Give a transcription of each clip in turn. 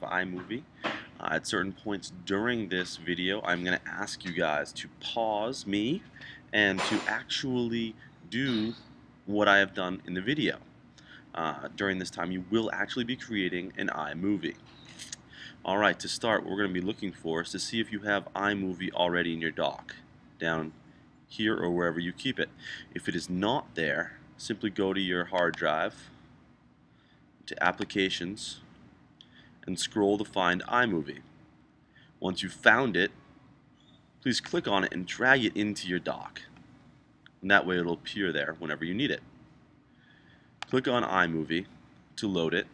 iMovie. At certain points during this video, I'm going to ask you guys to pause me and to actually do what I have done in the video. During this time, you will actually be creating an iMovie. Alright, to start, what we're going to be looking for is to see if you have iMovie already in your dock, down here or wherever you keep it. If it is not there, simply go to your hard drive, to Applications, and scroll to find iMovie. Once you've found it, please click on it and drag it into your dock. And that way it'll appear there whenever you need it. Click on iMovie to load it.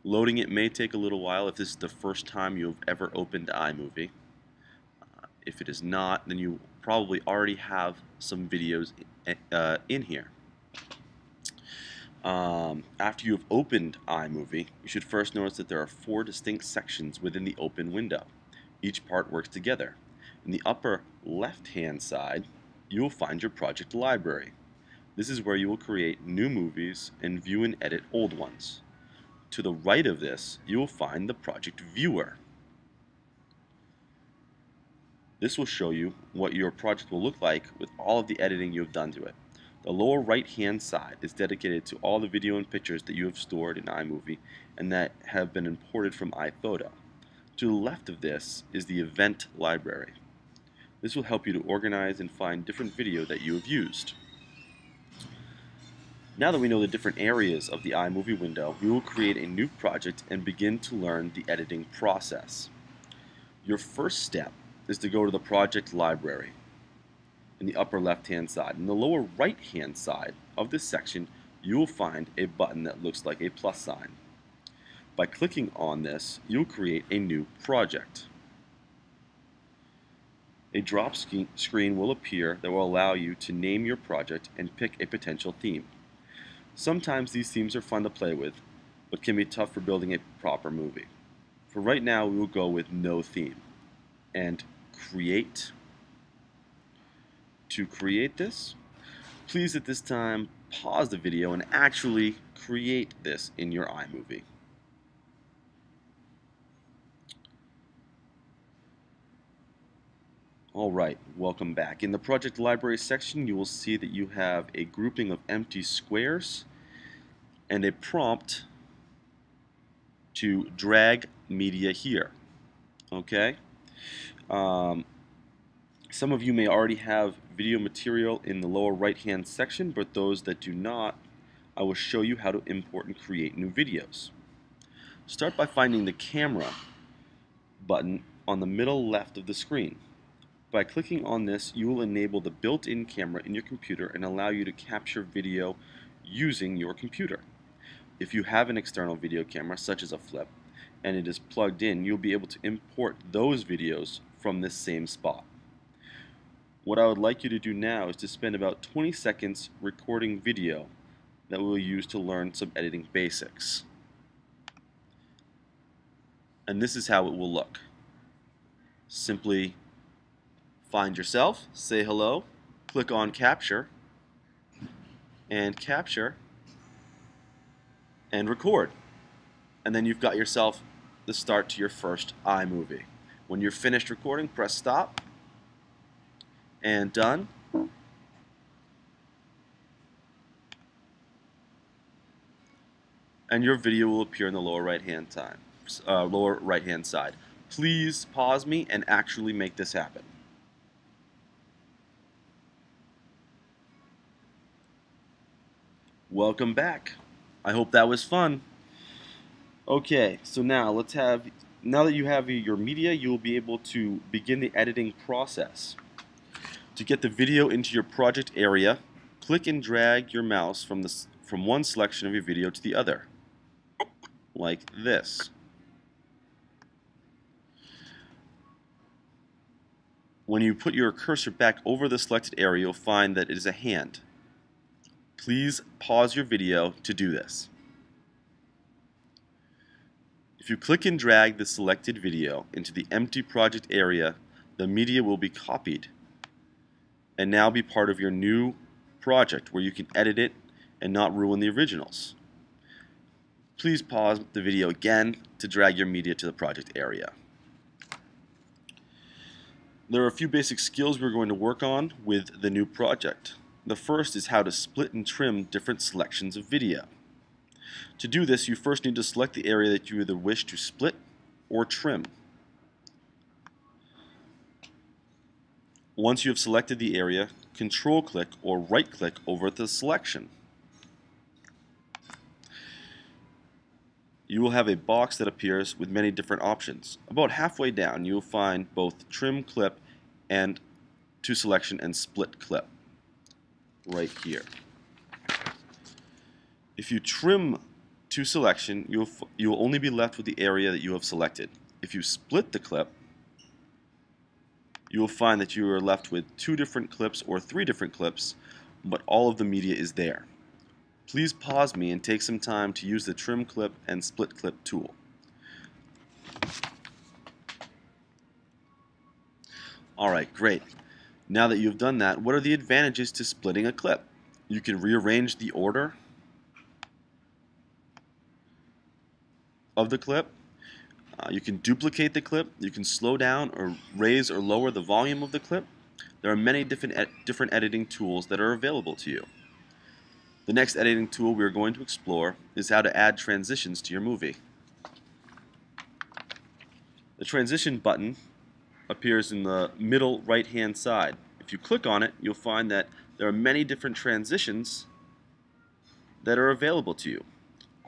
Loading it may take a little while if this is the first time you've ever opened iMovie. If it is not, then you probably already have some videos in here. After you have opened iMovie, you should first notice that there are 4 distinct sections within the open window. Each part works together. In the upper left-hand side, you will find your project library. This is where you will create new movies and view and edit old ones. To the right of this, you will find the project viewer. This will show you what your project will look like with all of the editing you have done to it. The lower right-hand side is dedicated to all the video and pictures that you have stored in iMovie and that have been imported from iPhoto. To the left of this is the event library. This will help you to organize and find different video that you have used. Now that we know the different areas of the iMovie window, we will create a new project and begin to learn the editing process. Your first step is to go to the project library in the upper left-hand side. In the lower right-hand side of this section, you will find a button that looks like a plus sign. By clicking on this, you'll create a new project. A drop screen will appear that will allow you to name your project and pick a potential theme. Sometimes these themes are fun to play with, but can be tough for building a proper movie. For right now, we will go with no theme and create. To create this, please at this time pause the video and actually create this in your iMovie. Alright, welcome back. In the project library section, you will see that you have a grouping of empty squares and a prompt to drag media here. Okay? Some of you may already have video material in the lower right-hand section, but those that do not, I will show you how to import and create new videos. Start by finding the camera button on the middle left of the screen. By clicking on this, you will enable the built-in camera in your computer and allow you to capture video using your computer. If you have an external video camera, such as a flip, and it is plugged in, you'll be able to import those videos from this same spot. What I would like you to do now is to spend about 20 seconds recording video that we'll use to learn some editing basics. And this is how it will look. Simply find yourself, say hello, click on capture, and record. And then you've got yourself the start to your first iMovie. When you're finished recording, press stop, and done. And your video will appear in the lower right-hand side. Please pause me and actually make this happen. Welcome back. I hope that was fun. Okay, so now now that you have your media, you will be able to begin the editing process. To get the video into your project area, click and drag your mouse from one selection of your video to the other, like this. When you put your cursor back over the selected area, you'll find that it is a hand. Please pause your video to do this. If you click and drag the selected video into the empty project area, the media will be copied and now be part of your new project where you can edit it and not ruin the originals. Please pause the video again to drag your media to the project area. There are a few basic skills we're going to work on with the new project. The first is how to split and trim different selections of video. To do this, you first need to select the area that you either wish to split or trim. Once you have selected the area, control-click or right-click over the selection. You will have a box that appears with many different options. About halfway down, you will find both trim clip and to selection and split clip right here. If you trim to selection, you will only be left with the area that you have selected. If you split the clip, you will find that you are left with 2 different clips or 3 different clips, but all of the media is there. Please pause me and take some time to use the trim clip and split clip tool. Alright, great. Now that you've done that, what are the advantages to splitting a clip? You can rearrange the order of the clip. You can duplicate the clip. You can slow down or raise or lower the volume of the clip. There are many different editing tools that are available to you. The next editing tool we are going to explore is how to add transitions to your movie. The transition button appears in the middle right-hand side. If you click on it, you'll find that there are many different transitions that are available to you.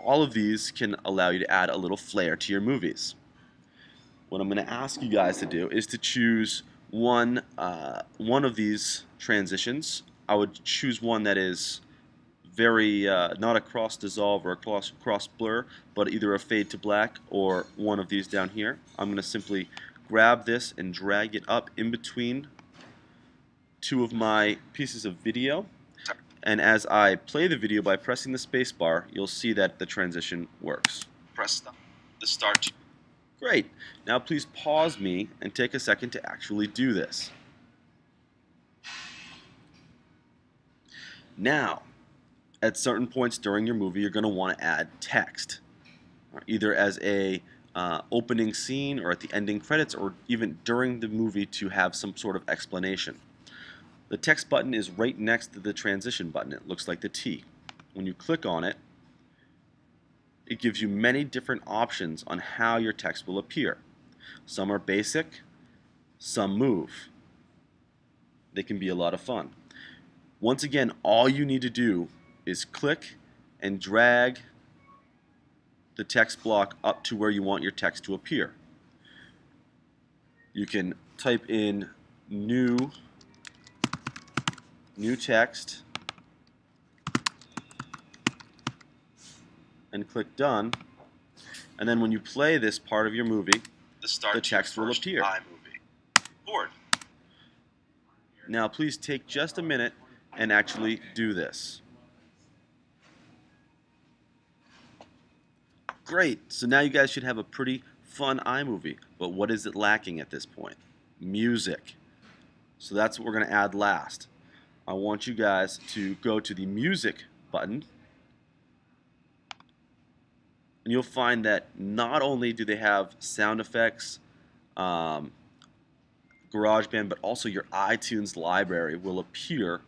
All of these can allow you to add a little flair to your movies. What I'm going to ask you guys to do is to choose one of these transitions. I would choose one that is very not a cross dissolve or a cross blur, but either a fade to black or one of these down here. I'm going to simply grab this and drag it up in between 2 of my pieces of video, and as I play the video by pressing the space bar, you'll see that the transition works. Press the start. Great. Now please pause me and take a second to actually do this. Now, at certain points during your movie, you're going to want to add text, either as a opening scene or at the ending credits or even during the movie to have some sort of explanation. The text button is right next to the transition button. It looks like the T. When you click on it, it gives you many different options on how your text will appear. Some are basic, some move. They can be a lot of fun. Once again, all you need to do is click and drag the text block up to where you want your text to appear. You can type in new text and click done, and then when you play this part of your movie, the text will appear. Now please take just a minute and actually do this. Great, so now you guys should have a pretty fun iMovie, but what is it lacking at this point? Music. So that's what we're going to add last. I want you guys to go to the music button, and you'll find that not only do they have sound effects, GarageBand, but also your iTunes library will appear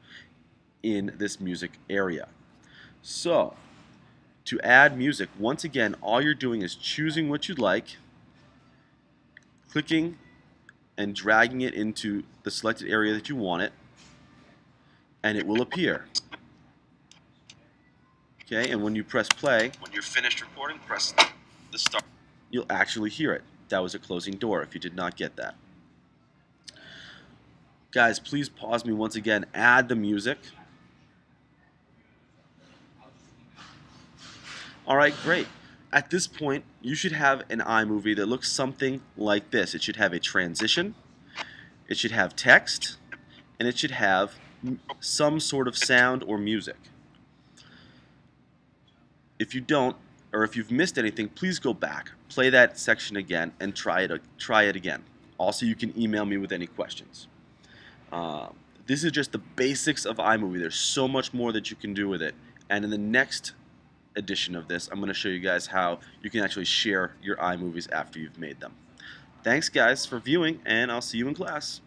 in this music area. So, to add music, once again, all you're doing is choosing what you'd like, clicking and dragging it into the selected area that you want it, and it will appear. Okay, and when you press play, when you're finished recording, press the start. You'll actually hear it. That was a closing door if you did not get that. Guys, please pause me once again. Add the music. Alright, great. At this point, you should have an iMovie that looks something like this. It should have a transition, it should have text, and it should have some sort of sound or music. If you don't, or if you've missed anything, please go back, play that section again, and try it again. Also, you can email me with any questions. This is just the basics of iMovie. There's so much more that you can do with it. And in the next edition of this, I'm going to show you guys how you can actually share your iMovies after you've made them. Thanks guys for viewing, and I'll see you in class.